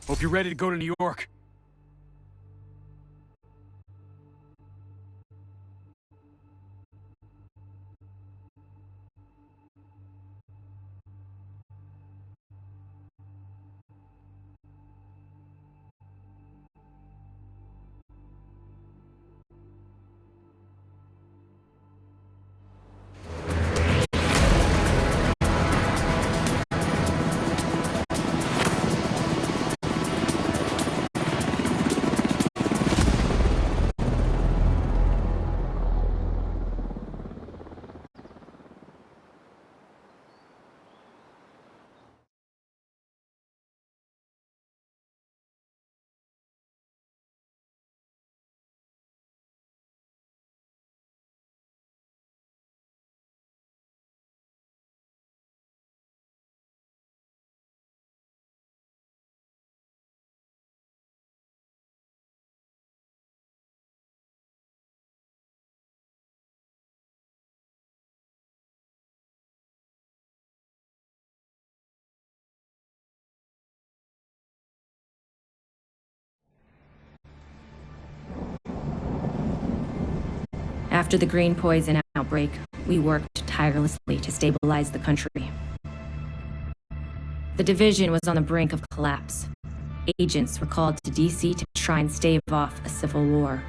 Hope you're ready to go to New York. After the green poison outbreak, we worked tirelessly to stabilize the country. The division was on the brink of collapse. Agents were called to DC to try and stave off a civil war.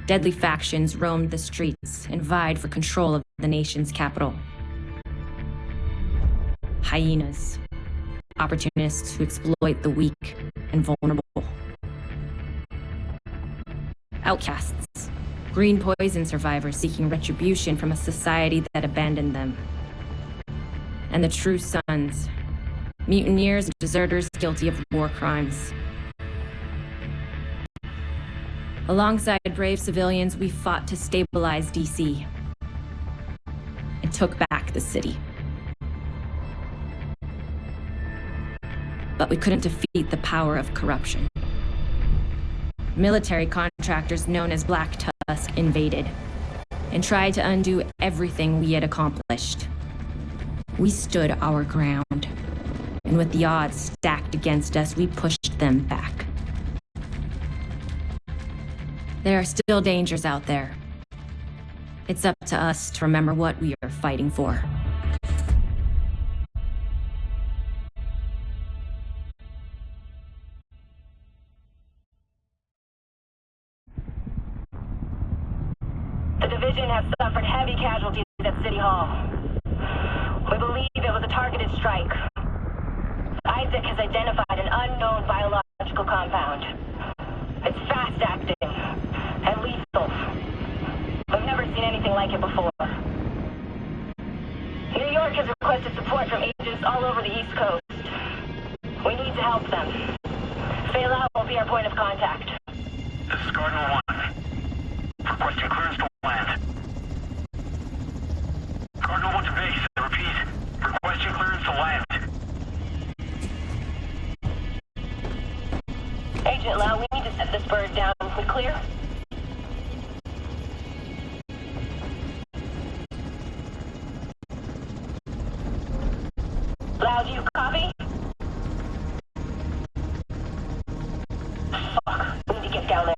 Deadly factions roamed the streets and vied for control of the nation's capital. Hyenas, opportunists who exploit the weak and vulnerable. Outcasts, green poison survivors seeking retribution from a society that abandoned them. And the true sons, mutineers and deserters guilty of war crimes. Alongside brave civilians, we fought to stabilize DC and took back the city. But we couldn't defeat the power of corruption. Military contractors known as Black Tusk invaded and tried to undo everything we had accomplished. We stood our ground, and with the odds stacked against us, we pushed them back. There are still dangers out there. It's up to us to remember what we are fighting for. The division has suffered heavy casualties at City Hall. We believe it was a targeted strike. Isaac has identified an unknown biological compound. It's fast-acting and lethal. We've never seen anything like it before. New York has requested support from agents all over the East Coast. We need to help them. Faylau will be our point of contact. This is Cardinal 1. Requesting clearance to land. Cardinal 1 to base. I repeat. Requesting clearance to land. Agent Lau, we need to set this bird down. We clear? Lau, do you copy? Fuck. We need to get down there.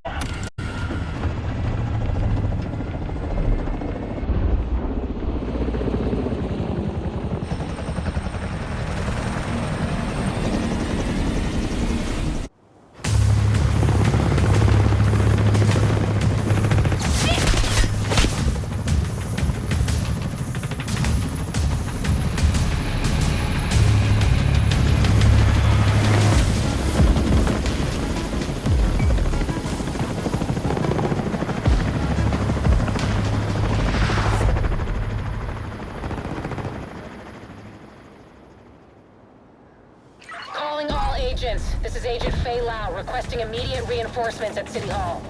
This is Agent Faylau requesting immediate reinforcements at City Hall.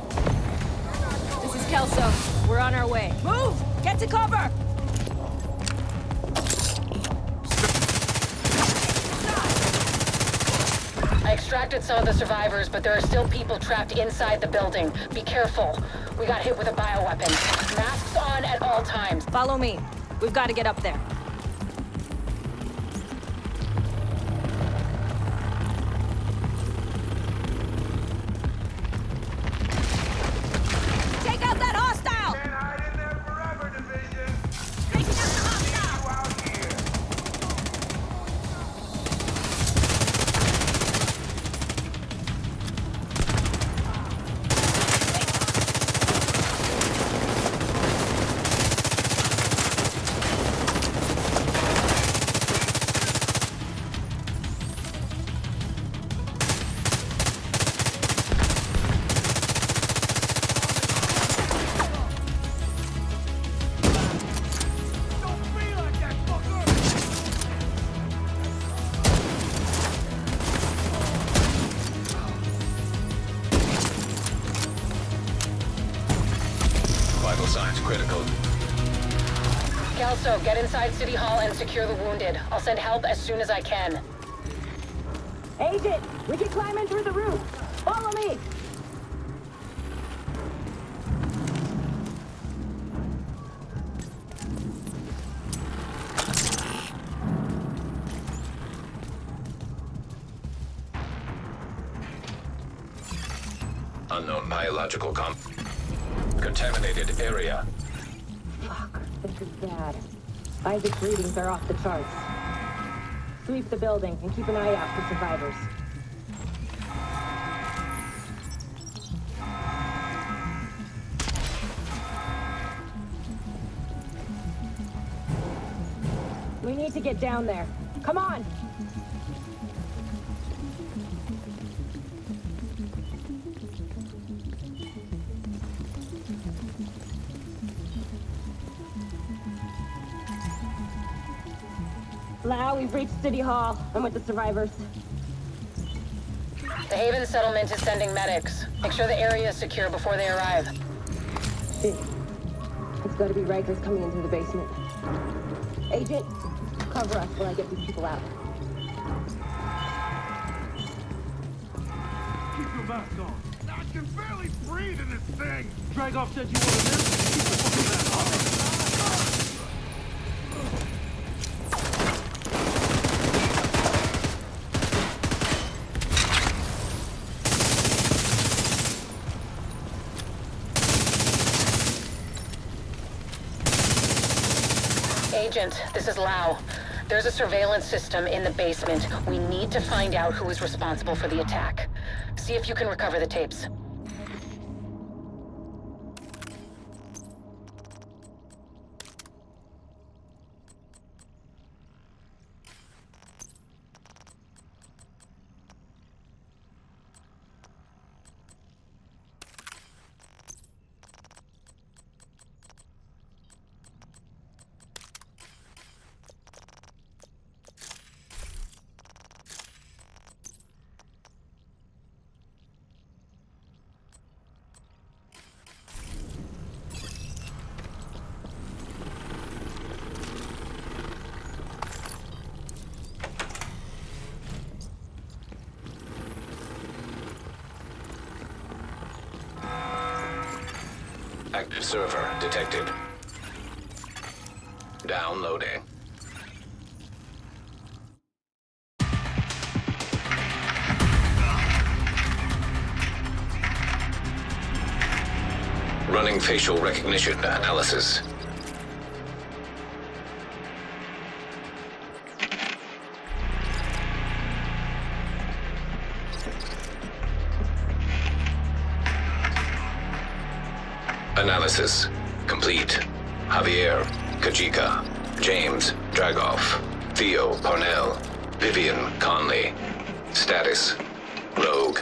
This is Kelso. We're on our way. Move! Get to cover! I extracted some of the survivors, but there are still people trapped inside the building. Be careful. We got hit with a bioweapon. Masks on at all times. Follow me. We've got to get up there. Kelso, get inside City Hall and secure the wounded. I'll send help as soon as I can. Agent, we can climb in through the roof. Follow me. Unknown biological contaminated area. Fuck, this is bad. Isaac's readings are off the charts. Sweep the building and keep an eye out for survivors. We need to get down there. Come on! Lau, we've reached City Hall. I'm with the survivors. The Haven settlement is sending medics. Make sure the area is secure before they arrive. Shit. It's gotta be Rikers coming in through the basement. Agent, cover us while I get these people out. Keep your mask on. I can barely breathe in this thing. Dragoff said you wanted this. Keep the fucking mask on. Agent, this is Lau. There's a surveillance system in the basement. We need to find out who is responsible for the attack. See if you can recover the tapes. Active server detected. Downloading. Running facial recognition analysis. Analysis complete. Javier, Kajika, James, Dragoff, Theo, Parnell, Vivian, Conley. Status, Rogue.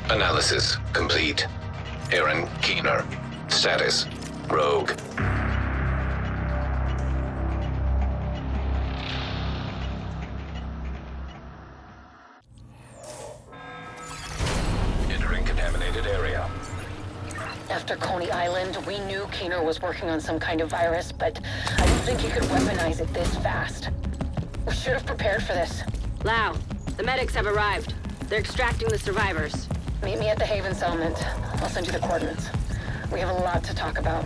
Analysis complete. Aaron Keener. Status, Rogue. After Coney Island, we knew Keener was working on some kind of virus, but I didn't think he could weaponize it this fast. We should have prepared for this. Lau, the medics have arrived. They're extracting the survivors. Meet me at the Haven settlement. I'll send you the coordinates. We have a lot to talk about.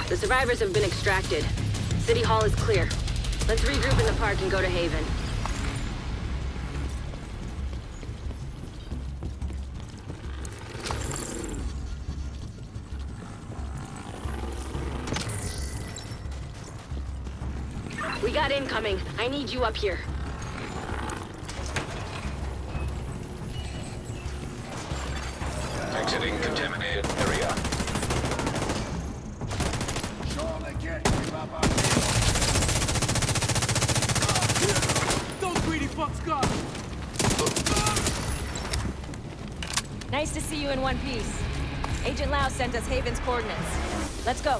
The survivors have been extracted. City Hall is clear. Let's regroup in the park and go to Haven. We got incoming. I need you up here. Exiting contaminated area. fuck's got him? Nice to see you in one piece. Agent Lau sent us Haven's coordinates. Let's go.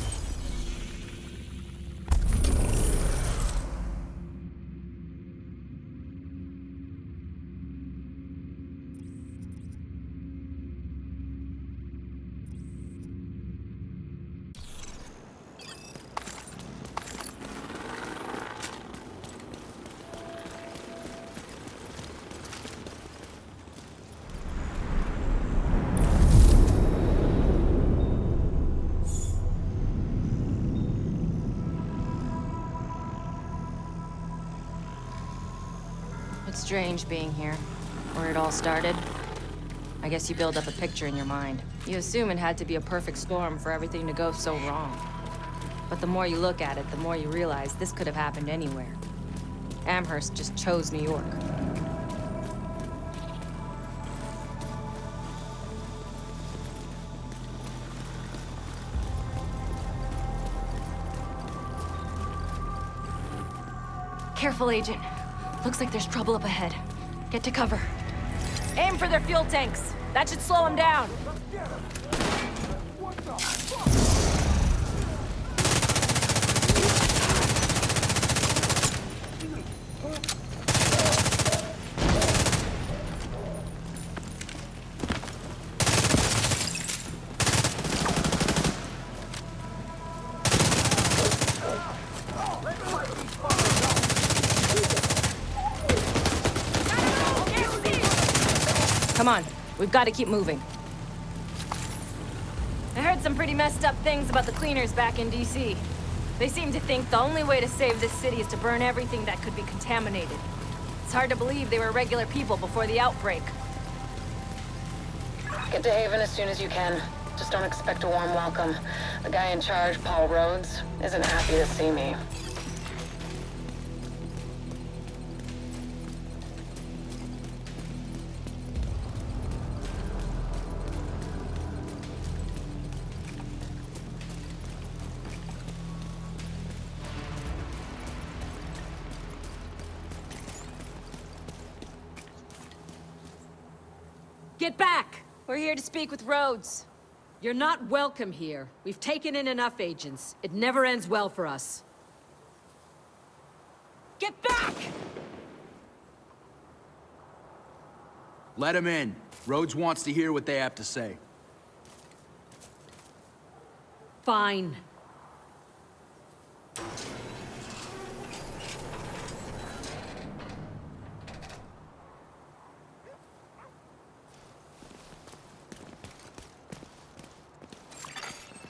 It's strange being here, where it all started. I guess you build up a picture in your mind. You assume it had to be a perfect storm for everything to go so wrong. But the more you look at it, the more you realize this could have happened anywhere. Amherst just chose New York. Careful, Agent. Looks like there's trouble up ahead. Get to cover. Aim for their fuel tanks. That should slow them down. What the fuck? Come on, we've got to keep moving. I heard some pretty messed up things about the cleaners back in DC. They seem to think the only way to save this city is to burn everything that could be contaminated. It's hard to believe they were regular people before the outbreak. Get to Haven as soon as you can. Just don't expect a warm welcome. The guy in charge, Paul Rhodes, isn't happy to see me. Get back! We're here to speak with Rhodes. You're not welcome here. We've taken in enough agents. It never ends well for us. Get back! Let him in. Rhodes wants to hear what they have to say. Fine.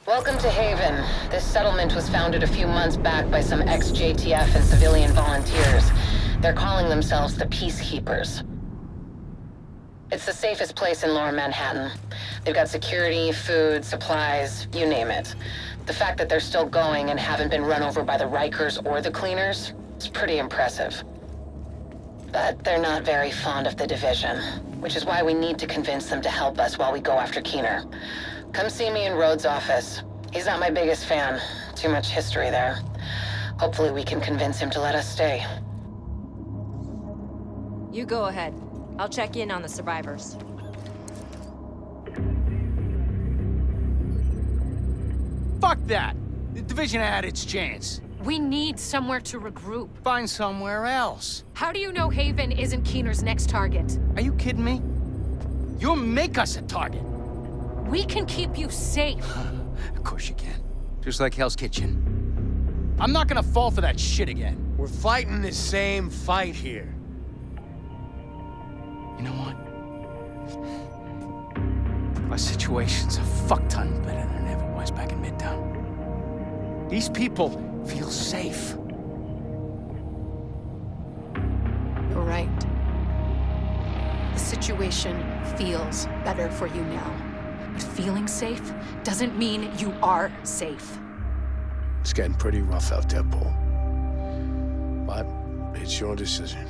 Welcome to Haven. This settlement was founded a few months back by some ex-JTF and civilian volunteers. They're calling themselves the Peacekeepers. It's the safest place in Lower Manhattan. They've got security, food, supplies, you name it. The fact that they're still going and haven't been run over by the Rikers or the Cleaners is pretty impressive. But they're not very fond of the division, which is why we need to convince them to help us while we go after Keener. Come see me in Rhodes' office. He's not my biggest fan. Too much history there. Hopefully we can convince him to let us stay. You go ahead. I'll check in on the survivors. Fuck that! The division had its chance. We need somewhere to regroup. Find somewhere else. How do you know Haven isn't Keener's next target? Are you kidding me? You'll make us a target. We can keep you safe. Of course you can. Just like Hell's Kitchen. I'm not gonna fall for that shit again. We're fighting the same fight here. You know what? Our situation's a fuck ton better than it ever was back in Midtown. These people feel safe. You're right. The situation feels better for you now. But feeling safe doesn't mean you are safe. It's getting pretty rough out there, Paul. But it's your decision.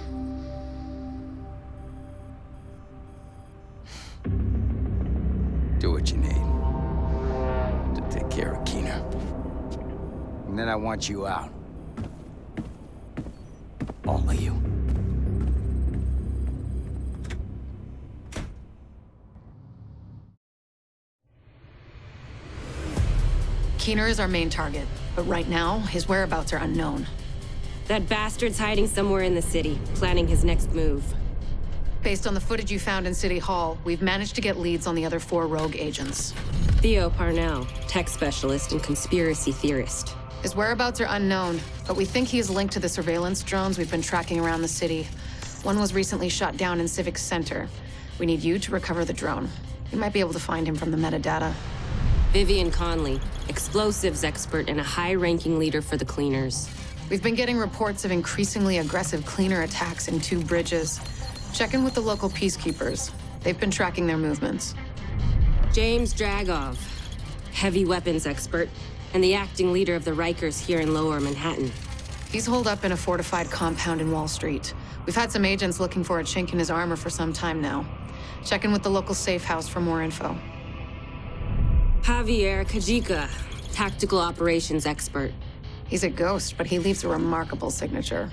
Do what you need to take care of Keener. And then I want you out. All of you. Keener is our main target, but right now, his whereabouts are unknown. That bastard's hiding somewhere in the city, planning his next move. Based on the footage you found in City Hall, we've managed to get leads on the other 4 rogue agents. Theo Parnell, tech specialist and conspiracy theorist. His whereabouts are unknown, but we think he is linked to the surveillance drones we've been tracking around the city. One was recently shot down in Civic Center. We need you to recover the drone. You might be able to find him from the metadata. Vivian Conley, explosives expert and a high-ranking leader for the Cleaners. We've been getting reports of increasingly aggressive Cleaner attacks in 2 bridges. Check in with the local peacekeepers. They've been tracking their movements. James Dragov, heavy weapons expert, and the acting leader of the Rikers here in Lower Manhattan. He's holed up in a fortified compound in Wall Street. We've had some agents looking for a chink in his armor for some time now. Check in with the local safe house for more info. Javier Kajika, tactical operations expert. He's a ghost, but he leaves a remarkable signature.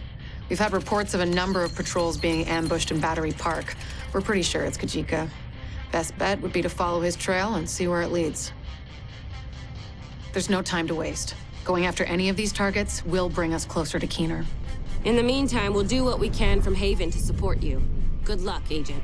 We've had reports of a number of patrols being ambushed in Battery Park. We're pretty sure it's Kajika. Best bet would be to follow his trail and see where it leads. There's no time to waste. Going after any of these targets will bring us closer to Keener. In the meantime, we'll do what we can from Haven to support you. Good luck, Agent.